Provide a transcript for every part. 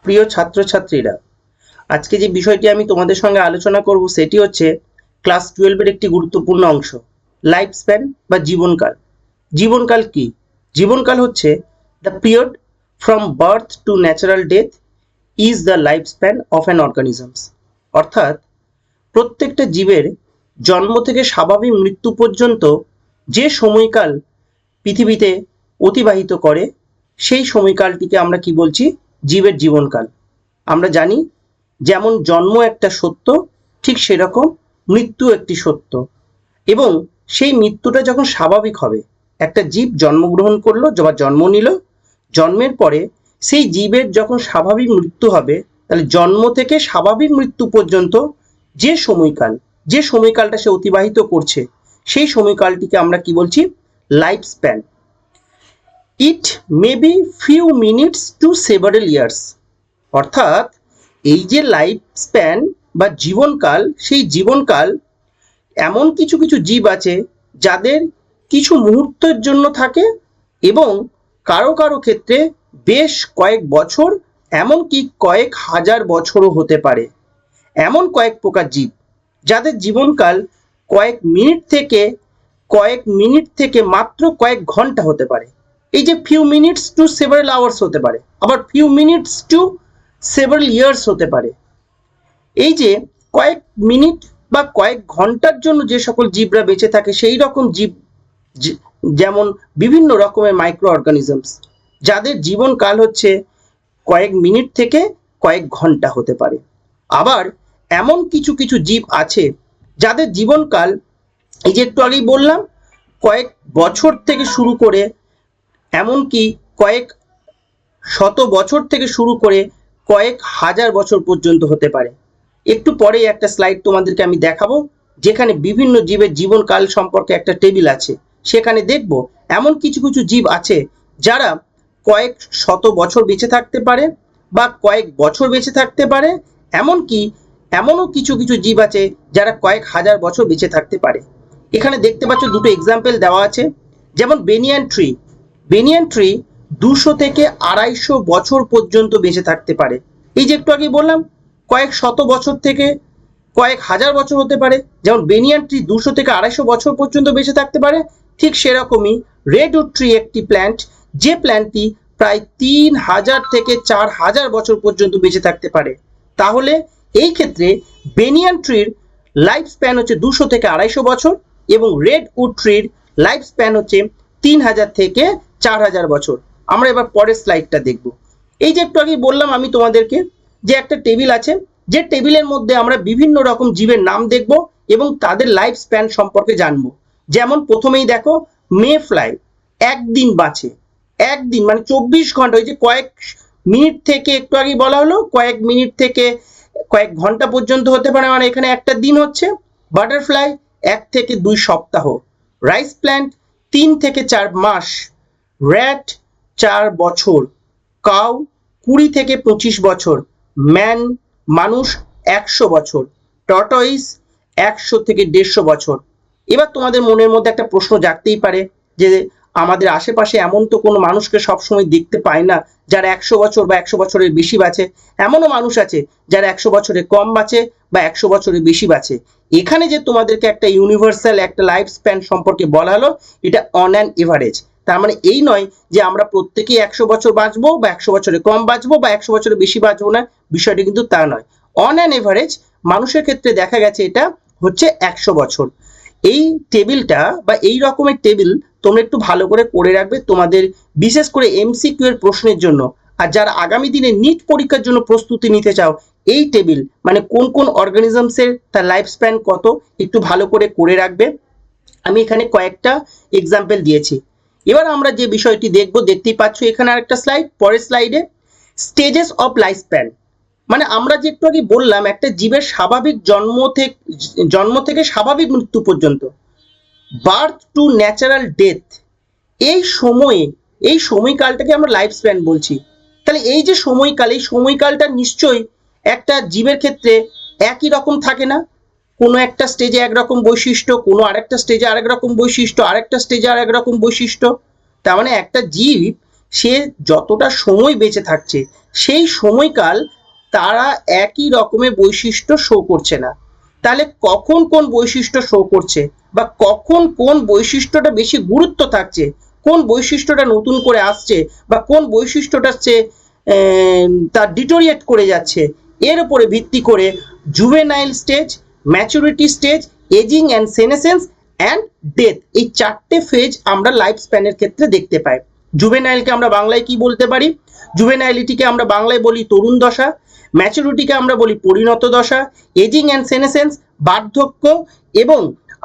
প্রিয় ছাত্রছাত্রীরা, আজকে যে বিষয়টি আমি তোমাদের সঙ্গে আলোচনা করব সেটি হচ্ছে ক্লাস 12 এর একটি গুরুত্বপূর্ণ অংশ, লাইফ স্প্যান বা জীবনকাল। জীবনকাল কি? জীবনকাল হচ্ছে the period from birth two natural death is the life span of an organisms. অর্থাৎ প্রত্যেকটা জীবের জন্ম থেকে স্বাভাবিক মৃত্যু পর্যন্ত যে সময়কাল পৃথিবীতে অতিবাহিত করে সেই সময়কালটিকে আমরা কি বলছি? জীবের জীবনকাল। আমরা জানি যেমন জন্ম একটা সত্য, ঠিক সেরকম মৃত্যু একটি সত্য, এবং সেই মৃত্যুটা যখন স্বাভাবিক হবে, একটা জীব জন্মগ্রহণ করলো বা জন্ম নিল, জন্মের পরে সেই জীবের যখন স্বাভাবিক মৃত্যু হবে, তাহলে জন্ম থেকে স্বাভাবিক মৃত্যু পর্যন্ত যে সময়কালটা সে অতিবাহিত করছে সেই সময়কালটিকে আমরা কি বলছি? Life span. It may be few minutes to several years. অর্থাৎ এই যে লাইফ স্প্যান বা জীবনকাল, সেই জীবনকাল এমন কিছু কিছু জীব আছে যাদের কিছু মুহূর্তের জন্য থাকে, এবং কারো কারো ক্ষেত্রে বেশ কয়েক বছর, এমনকি কয়েক হাজার বছরও হতে পারে। এমন কয়েক প্রকার জীব যাদের জীবনকাল কয়েক মিনিট থেকে মাত্র কয়েক ঘন্টা হতে পারে। এই যে few minutes to several hours হতে পারে, আবার few minutes to several years হতে পারে। এই যে কয়েক মিনিট বা কয়েক ঘন্টার জন্য যে সকল জীবরা বেঁচে থাকে, সেই রকম জীব যেমন বিভিন্ন রকমের মাইক্রো অর্গানিজমস, যাদের জীবনকাল হচ্ছে কয়েক মিনিট থেকে কয়েক ঘন্টা হতে পারে। আবার এমন কিছু কিছু জীব আছে যাদের জীবনকাল, এই যে একটু আগেই বললাম, কয়েক বছর থেকে শুরু করে এমনকি কয়েক শত বছর থেকে শুরু করে কয়েক হাজার বছর পর্যন্ত হতে পারে। একটু পরেই একটা স্লাইড তোমাদেরকে আমি দেখাবো, যেখানে বিভিন্ন জীবের জীবনকাল সম্পর্কে একটা টেবিল আছে। সেখানে দেখব এমন কিছু কিছু জীব আছে যারা কয়েক শত বছর বেঁচে থাকতে পারে বা কয়েক বছর বেঁচে থাকতে পারে, এমনও কিছু কিছু জীব আছে যারা কয়েক হাজার বছর বেঁচে থাকতে পারে। এখানে দেখতে পাচ্ছ দুটো এক্সাম্পল দেওয়া আছে। যেমন বেনিয়ান ট্রি 200 থেকে 250 বছর পর্যন্ত বেঁচে থাকতে পারে। এই যে একটু আগে বললাম কয়েক শত বছর থেকে কয়েক হাজার বছর হতে পারে, যেমন বেনিয়ান ট্রি 200 থেকে 250 বছর পর্যন্ত বেঁচে থাকতে পারে। ঠিক সেরকমই রেডউড ট্রি একটি প্ল্যান্ট, যে প্ল্যান্টটি প্রায় 3000 থেকে 4000 বছর পর্যন্ত বেঁচে থাকতে পারে। তাহলে এই ক্ষেত্রে বেনিয়ান ট্রির লাইফ স্প্যান হচ্ছে 200 থেকে 250 বছর, এবং রেডউড ট্রির লাইফ স্প্যান হচ্ছে 3000 থেকে 4000 বছর। আমরা এবার পরের স্লাইডটা দেখব। এই যে একটু আগে বললাম আমি তোমাদেরকে যে একটা টেবিল আছে, যে টেবিলের মধ্যে আমরা বিভিন্ন রকম জীবের নাম দেখব এবং তাদের লাইফ স্প্যান সম্পর্কে জানবো। যেমন প্রথমেই দেখো, মে ফ্লাই একদিন বাঁচে। একদিন মানে 24 ঘন্টা। ওই যে কয়েক মিনিট থেকে একটু আগে বলা হলো কয়েক মিনিট থেকে কয়েক ঘন্টা পর্যন্ত হতে পারে, মানে এখানে একটা দিন হচ্ছে। বাটারফ্লাই 1 থেকে 2 সপ্তাহ। রাইস প্ল্যান্ট 3 থেকে 4 মাস। র্যাট 4 বছর। কাউ 20 থেকে 25 বছর। মানুষ 100 বছর। টর্টয়েস 100 থেকে 150 বছর। এবার তোমাদের মনের মধ্যে একটা প্রশ্ন জাগতেই পারে যে আমাদের আশেপাশে এমন তো কোনো মানুষকে সবসময় দেখতে পাই না যারা 100 বছর বা 100 বছরের বেশি বাঁচে। এমনও মানুষ আছে যারা 100 বছরের কম বাঁচে বা 100 বছরের বেশি বাঁচে। এখানে যে তোমাদেরকে একটা ইউনিভার্সাল একটা লাইফ স্প্যান সম্পর্কে বলা হলো, এটা অন অ্যান এভারেজ। তার মানে এই নয় যে আমরা প্রত্যেকেই 100 বছর বাঁচবো বা 100 বছরের কম বাঁচবো বা 100 বছরের বেশি বাঁচবো না, বিষয়টি কিন্তু তা নয়। অন অ্যান এভারেজ মানুষের ক্ষেত্রে দেখা গেছে এটা হচ্ছে 100 বছর। এই টেবিলটা বা এই রকমের টেবিল তোমরা একটু ভালো করে রাখবে তোমাদের, বিশেষ করে এমসিকিউ এর প্রশ্নের জন্য। আর যারা আগামী দিনে নিট পরীক্ষার জন্য প্রস্তুতি নিতে চাও, এই টেবিল মানে কোন কোন অর্গানিজমসের তার লাইফ স্প্যান কত, একটু ভালো করে রাখবে। আমি এখানে কয়েকটা এক্সাম্পল দিয়েছি। এবার আমরা যে বিষয়টি দেখতেই পাচ্ছ এখানে আরেকটা স্লাইড, পরের স্লাইডে স্টেজেস অফ লাইফ স্প্যান। মানে আমরা যে একটু আগে বললাম একটা জীবের স্বাভাবিক জন্ম থেকে স্বাভাবিক মৃত্যু পর্যন্ত, বার্থ টু ন্যাচারাল ডেথ, এই সময়কালটাকে আমরা লাইফ স্প্যান বলছি। তাহলে এই যে সময়কাল, এই সময়কালটা নিশ্চয়ই একটা জীবের ক্ষেত্রে একই রকম থাকে না। কোনো একটা স্টেজে একরকম বৈশিষ্ট্য, কোনো আরেকটা স্টেজে আরেক রকম বৈশিষ্ট্য, আরেকটা স্টেজে আরেক রকম বৈশিষ্ট্য। তার মানে একটা জীব সে যতটা সময় বেঁচে থাকছে সেই সময়কাল তারা একই রকমের বৈশিষ্ট্য শো করছে না। তাহলে কখন কোন বৈশিষ্ট্য শো করছে বা কখন কোন বৈশিষ্ট্যটা বেশি গুরুত্ব থাকছে, কোন বৈশিষ্ট্যটা নতুন করে আসছে বা কোন বৈশিষ্ট্যটা হচ্ছে তার ডিটোরিয়েট করে যাচ্ছে, এর উপরে ভিত্তি করে juvenile stage, maturity stage, ageing and senescence and death, এই চারটে ফেজ আমরা লাইফ স্প্যানের ক্ষেত্রে দেখতে পাই। জুভেনাইলকে আমরা বাংলায় কি বলতে পারি? জুভেনাইলিটিকে আমরা বাংলায় বলি তরুণ দশা, ম্যাচুরিটিকে আমরা বলি পরিণত দশা, এজিং অ্যান্ড সেনেসেন্স বার্ধক্য, এবং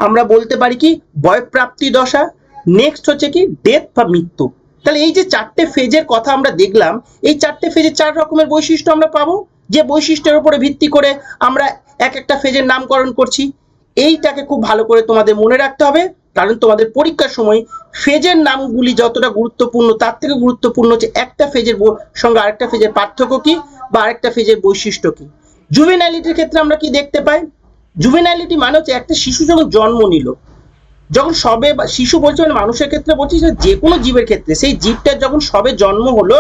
আমরা বলতে পারি কি বয়ঃপ্রাপ্তি দশা, নেক্সট হচ্ছে কি ডেথ বা মৃত্যু। তাহলে এই যে চারটে ফেজের কথা আমরা দেখলাম, এই চারটে ফেজে চার রকমের বৈশিষ্ট্য আমরা পাবো, যে বৈশিষ্ট্যের উপরে ভিত্তি করে আমরা এক একটা ফেজের নামকরণ করছি। এইটাকে খুব ভালো করে তোমাদের মনে রাখতে হবে, কারণ তোমাদের পরীক্ষার সময় ফেজের নামগুলি যতটা গুরুত্বপূর্ণ তার থেকে গুরুত্বপূর্ণ হচ্ছে একটা ফেজের সঙ্গে আরেকটা ফেজের পার্থক্য কি বা আরেকটা ফেজের বৈশিষ্ট্য কি। জুভেনাইলিটির ক্ষেত্রে আমরা কি দেখতে পাই? জুভেনাইলিটি মানে হচ্ছে একটা শিশু যখন জন্ম নিল, যখন সবে, শিশু বলছে মানে মানুষের ক্ষেত্রে বলছি, যে কোনো জীবের ক্ষেত্রে সেই জীবটার যখন সবে জন্ম হলো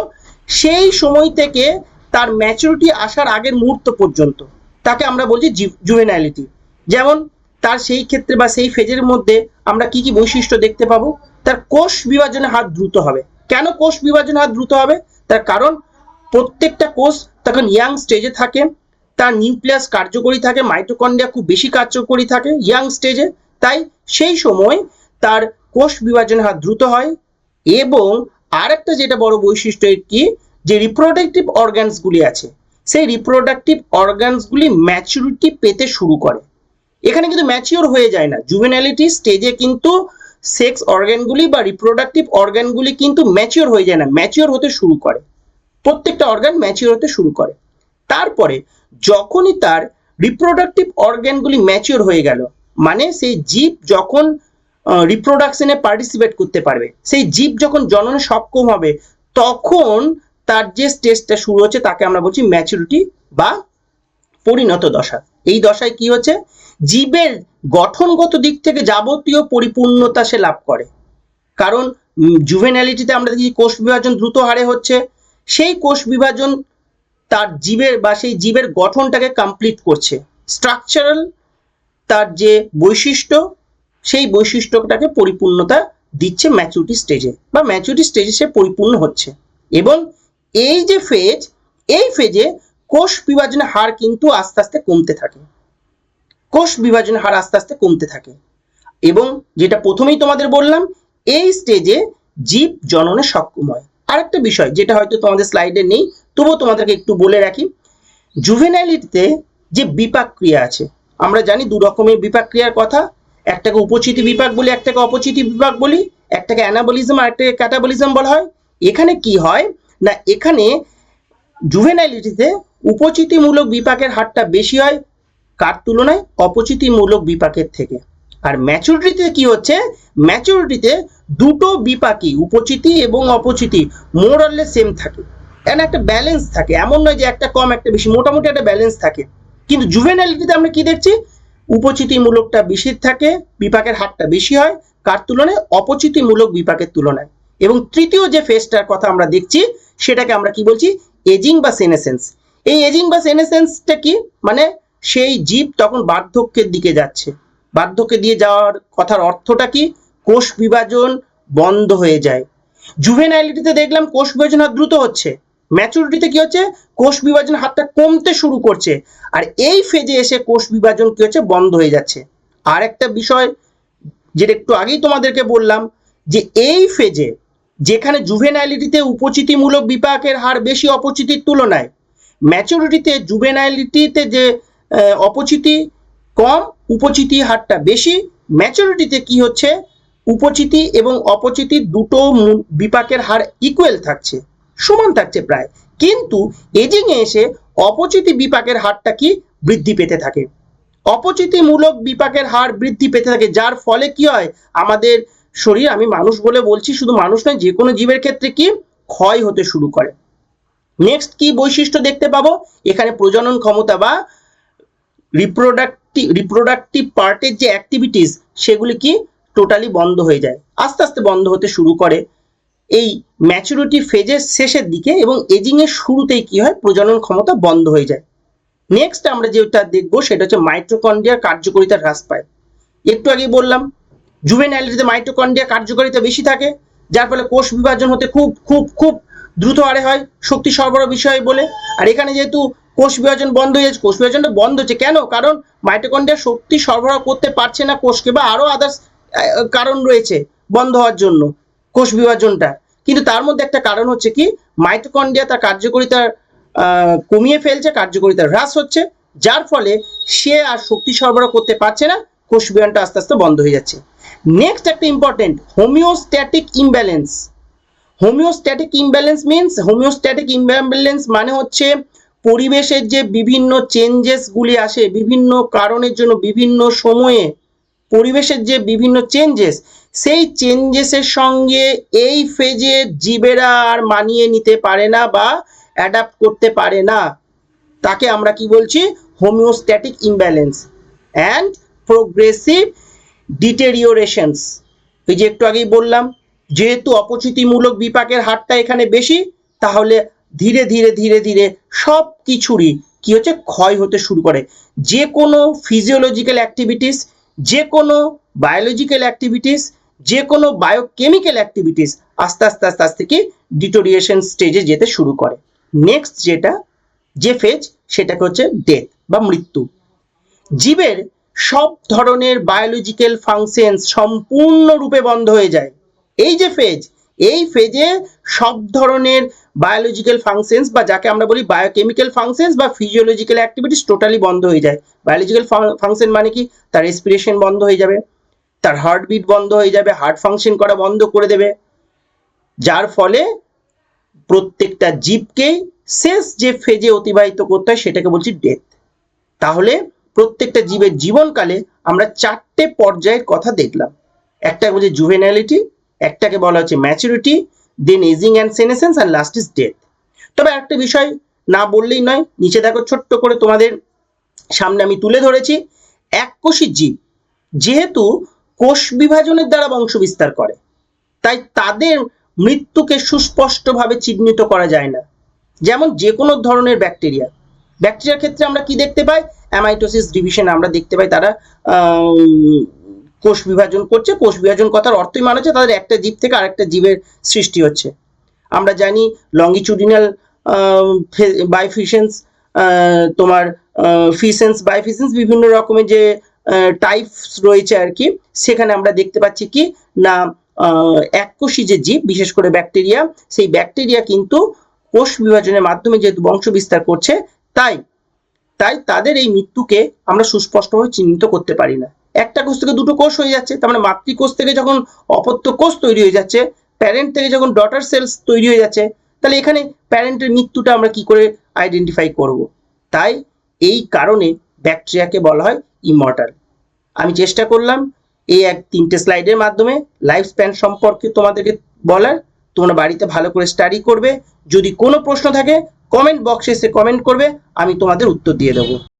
সেই সময় থেকে তার ম্যাচুরিটি আসার আগের মুহূর্ত পর্যন্ত তাকে আমরা বলছি জুভেনাইলিটি। যেমন তার সেই ক্ষেত্রে বা সেই ফেজের মধ্যে আমরা কি কি বৈশিষ্ট্য দেখতে পাবো? তার কোষ বিভাজনের হার দ্রুত হবে। কেন কোষ বিভাজনের হার দ্রুত হবে? তার কারণ প্রত্যেকটা কোষ তখন ইয়াং স্টেজে থাকে, তার নিউক্লিয়াস কার্যকরী থাকে, মাইটোকন্ড্রিয়া খুব বেশি কার্যকরী থাকে ইয়াং স্টেজে, তাই সেই সময় তার কোষ বিভাজনের হার দ্রুত হয়। এবং আরেকটা যেটা বড় বৈশিষ্ট্য কি, যে রিপ্রোডাক্টিভ অর্গানসগুলি আছে সেই রিপ্রোডাক্টিভ অর্গানসগুলি ম্যাচুরিটি পেতে শুরু করে। এখানে কিন্তু ম্যাচিওর হয়ে যায় না, জুভেনাইলিটি স্টেজে কিন্তু সেক্স অর্গানগুলি বা রিপ্রোডাক্টিভ অর্গানগুলি কিন্তু ম্যাচিওর হয়ে যায় না, ম্যাচিওর হতে শুরু করে, প্রত্যেকটা অর্গান ম্যাচিওর হতে শুরু করে। তারপরে যখনই তার রিপ্রোডাক্টিভ অর্গানগুলি ম্যাচিওর হয়ে গেল, মানে সেই জীব যখন রিপ্রোডাকশনে পার্টিসিপেট করতে পারবে, সেই জীব যখন জননে সক্ষম হবে, তখন তার যে স্টেজটা শুরু হচ্ছে তাকে আমরা বলছি ম্যাচুরিটি বা পরিণত দশা। এই দশায় কি হচ্ছে, জীবের গঠনগত দিক থেকে যাবতীয় পরিপূর্ণতা সে লাভ করে। কারণ জুভেনাইলিটিতে আমরা দেখি কোষ বিভাজন দ্রুত হারে হচ্ছে, সেই কোষ বিভাজন তার জীবের বা সেই জীবের গঠনটাকে কমপ্লিট করছে, স্ট্রাকচারাল তার যে বৈশিষ্ট্য সেই বৈশিষ্ট্যটাকে পরিপূর্ণতা দিচ্ছে ম্যাচুরিটি স্টেজে, বা ম্যাচুরিটি স্টেজে সে পরিপূর্ণ হচ্ছে। এবং এই যে ফেজ, এই ফেজে কোষ বিভাজনের হার কিন্তু আস্তে আস্তে কমতে থাকে, কোষ বিভাজনের হার আস্তে আস্তে কমতে থাকে। এবং যেটা প্রথমেই তোমাদের বললাম, এই স্টেজে জীব জননে সক্ষম হয়। আরেকটা বিষয় যেটা হয়তো তোমাদের স্লাইডে নেই, তবুও তোমাদেরকে একটু বলে রাখি, জুভেনাইলিটিতে যে বিপাক ক্রিয়া আছে, আমরা জানি দু রকমের বিপাক ক্রিয়ার কথা, একটাকে উপচিতি বিপাক বলি, একটাকে অপচিতি বিপাক বলি, একটাকে অ্যানাবলিজম আর একটাকে ক্যাটাবলিজম বলা হয়। এখানে কি হয় না, এখানে জুভেনাইলিটিতে উপচিতিমূলক বিপাকের হারটা বেশি হয় কার তুলনায়? অপচিতিমূলক বিপাকের থেকে। আর ম্যাচুরিটিতে কি হচ্ছে, ম্যাচুরিটিতে দুটো বিপাকই উপচিতি এবং অপচিতি মোর অর লেস সেম থাকে, একটা ব্যালেন্স থাকে, এমন নয় যে একটা কম একটা বেশি, মোটামুটি একটা ব্যালেন্স থাকে। কিন্তু জুভেনাইলিটিতে আমরা কি দেখছি, উপচিতিমূলকটা বেশি থাকে, বিপাকের হারটা বেশি হয় কার তুলনায়? অপচিতিমূলক বিপাকের তুলনায়। এবং তৃতীয় যে ফেজটার কথা আমরা দেখছি সেটাকে আমরা কি বলছি? এজিং বা সেনেসেন্স। এই এজিং বা সেনেসেন্সটা কি, মানে সেই জীব তখন বার্ধক্যের দিকে যাচ্ছে। বার্ধক্যে দিয়ে যাওয়ার কথার অর্থটা কি? কোষ বিভাজন বন্ধ হয়ে যায়। জুভেনাইলিটিতে দেখলাম কোষ বিভাজন হার দ্রুত হচ্ছে, ম্যাচুরিটিতে কি হচ্ছে, কোষ বিভাজন হারটা কমতে শুরু করছে, আর এই ফেজে এসে কোষ বিভাজন কি হচ্ছে, বন্ধ হয়ে যাচ্ছে। আর একটা বিষয় যেটা একটু আগেই তোমাদেরকে বললাম, যে এই ফেজে যেখানে জুভেনাইলিটিতে উপচিতিমূলক বিপাকের হার বেশি অপচিতির তুলনায়, ম্যাচুরিটিতে জুভেনাইলিটিতে যে অপচিতি কম, উপচিতি হারটা বেশি। ম্যাচুরিটিতে কি হচ্ছে, উপচিতি এবং অপচিতি দুটো বিপাকের হার ইকুয়াল থাকছে, সমান থাকছে প্রায়, কিন্তু এজিং এ এসে অপচিতি বিপাকের হারটা কি বৃদ্ধি পেতে থাকে, অপচিতিমূলক বিপাকের হার বৃদ্ধি পেতে থাকে, যার ফলে কি হয়, আমাদের শরীর, আমি মানুষ বলে বলছি, শুধু মানুষ নয়, যে কোনো জীবের ক্ষেত্রে কি ক্ষয় হতে শুরু করে। নেক্সট কি বৈশিষ্ট্য দেখতে পাবো, এখানে প্রজনন ক্ষমতা বা রিপ্রোডাক্টিভ পার্টের যে অ্যাক্টিভিটিস সেগুলি কি টোটালি বন্ধ হয়ে যায়, আস্তে আস্তে বন্ধ হতে শুরু করে। এই ম্যাচুরিটি ফেজের শেষের দিকে এবং এজিং এর শুরুতেই কি হয়, প্রজনন ক্ষমতা বন্ধ হয়ে যায়। নেক্সট আমরা যেটা দেখবো সেটা হচ্ছে মাইটোকন্ড্রিয়ার কার্যকারিতা হ্রাস পায়। একটু আগেই বললাম জুভেনাইলিটিতে মাইটোকন্ড্রিয়া কার্যকারিতা বেশি থাকে, যার ফলে কোষ বিভাজন হতে খুব খুব খুব দ্রুত হারে হয় শক্তি সরবরাহ বিষয় বলে। আর এখানে যেহেতু কোষ বিভাজন বন্ধ হয়ে যাচ্ছে, কোষ বিভাজনটা বন্ধ হচ্ছে কেন? কারণ মাইটোকন্ড্রিয়া শক্তি সরবরাহ করতে পারছে না কোষকে, বা আরো আদার্স কারণ রয়েছে বন্ধ হওয়ার জন্য কোষ বিভাজনটা। কিন্তু তার মধ্যে একটা কারণ হচ্ছে কি, মাইটোকন্ড্রিয়া তার কার্যকারিতা কমিয়ে ফেলছে, কার্যকারিতা হ্রাস হচ্ছে, যার ফলে সে আর শক্তি সরবরাহ করতে পারছে না, কোষ বিভাজনটা আস্তে আস্তে বন্ধ হয়ে যাচ্ছে। নেক্সট একটা important, homeostatic imbalance. Homeostatic imbalance means, homeostatic imbalance মানে হচ্ছে পরিবেশের যে বিভিন্ন চেঞ্জেস গুলি আসে বিভিন্ন কারণের জন্য, বিভিন্ন সময়ে পরিবেশের যে বিভিন্ন চেঞ্জেস, সেই চেঞ্জেসের সঙ্গে এই ফেজে জীবেরা আর মানিয়ে নিতে পারে না বা অ্যাডাপ্ট করতে পারে না, তাকে আমরা কি বলছি, হোমিওস্ট্যাটিক ইমব্যালেন্স অ্যান্ড প্রোগ্রেসিভ ডিটেরিওরেশনস। এই যে একটু আগেই বললাম, যেহেতু অপচিতিমূলক বিপাকের হারটা এখানে বেশি, তাহলে ধীরে ধীরে ধীরে ধীরে সব কিছুরই কি হচ্ছে, ক্ষয় হতে শুরু করে। যে কোনো ফিজিওলজিক্যাল অ্যাক্টিভিটিস, যে কোনো বায়োলজিক্যাল অ্যাক্টিভিটিস, যে কোনো বায়োকেমিক্যাল অ্যাক্টিভিটিস আস্তে আস্তে আস্তে আস্তে কি ডিটোরিয়েশন স্টেজে যেতে শুরু করে। নেক্সট যে ফেজ সেটাকে হচ্ছে ডেথ বা মৃত্যু। জীবের সব ধরনের বায়োলজিক্যাল ফাংশন সম্পূর্ণরূপে বন্ধ হয়ে যায়। এই যে ফেজ, এই ফেজে সব ধরনের বায়োলজিক্যাল ফাংশনস বা যাকে আমরা বলি বায়োকেমিক্যাল ফাংশনস বা ফিজিওলজিক্যাল অ্যাক্টিভিটিস টোটালি বন্ধ হয়ে যায়। বায়োলজিক্যাল ফাংশন মানে কি, তার রেসপিরেশন বন্ধ হয়ে যাবে, তার হার্টবিট বন্ধ হয়ে যাবে, হার্ট ফাংশন করা বন্ধ করে দেবে, যার ফলে প্রত্যেকটা জীবকেই শেষ যে ফেজে অতিবাহিত করতে হয় সেটাকে বলছি ডেথ। তাহলে প্রত্যেকটা জীবের জীবনকালে আমরা চারটে পর্যায়ের কথা দেখলাম। একটা বলছে জুভেনাইলিটি, একটাকে বলা হচ্ছে maturity, then ageing and senescence, and last is death. তবে একটা বিষয় না বললেই নয়, নিচে দেখো ছোট্ট করে তোমাদের সামনে আমি তুলে ধরেছি, এককোষী জীব যেহেতু কোষ বিভাজনের দ্বারা বংশ বিস্তার করে, তাই তাদের মৃত্যুকে সুস্পষ্টভাবে চিহ্নিত করা যায় না। যেমন যে কোনো ধরনের ব্যাকটেরিয়ার ক্ষেত্রে আমরা কি দেখতে পাই, অ্যামাইটোসিস ডিভিশন আমরা দেখতে পাই, তারা কোষ বিভাজন করছে। কোষ বিভাজন কথার অর্থই মানে হচ্ছে তাদের একটা জীব থেকে আরেকটা জীবের সৃষ্টি হচ্ছে। আমরা জানি লঙ্গিচুডিনাল বাইফিশনস, তোমার ফিসেন্স বাইফিসেন্স, বিভিন্ন রকমের যে টাইপস রয়েছে আর কি, সেখানে আমরা দেখতে পাচ্ছি কি না, এককোষী যে জীব বিশেষ করে ব্যাকটেরিয়া, সেই ব্যাকটেরিয়া কিন্তু কোষ বিভাজনের মাধ্যমে যেহেতু বংশ বিস্তার করছে, তাই তাদের এই মৃত্যুকে আমরা সুস্পষ্টভাবে চিহ্নিত করতে পারি না। একটা কোষ থেকে দুটো কোষ হয়ে যাচ্ছে, তার মানে মাতৃকোষ থেকে যখন অপত্য কোষ তৈরি হয়ে যাচ্ছে, প্যারেন্ট থেকে যখন ডটার সেলস তৈরি হয়ে যাচ্ছে, তাহলে এখানে প্যারেন্টের মৃত্যুটা আমরা কি করে আইডেন্টিফাই করব? তাই এই কারণে ব্যাকটেরিয়াকে বলা হয় ইমর্টাল। আমি চেষ্টা করলাম এই তিনটে স্লাইডের মাধ্যমে লাইফ স্প্যান সম্পর্কে তোমাদেরকে বলার। তোমরা বাড়িতে ভালো করে স্টাডি করবে। যদি কোনো প্রশ্ন থাকে কমেন্ট বক্সে এসে কমেন্ট করবে, আমি তোমাদের উত্তর দিয়ে দেবো।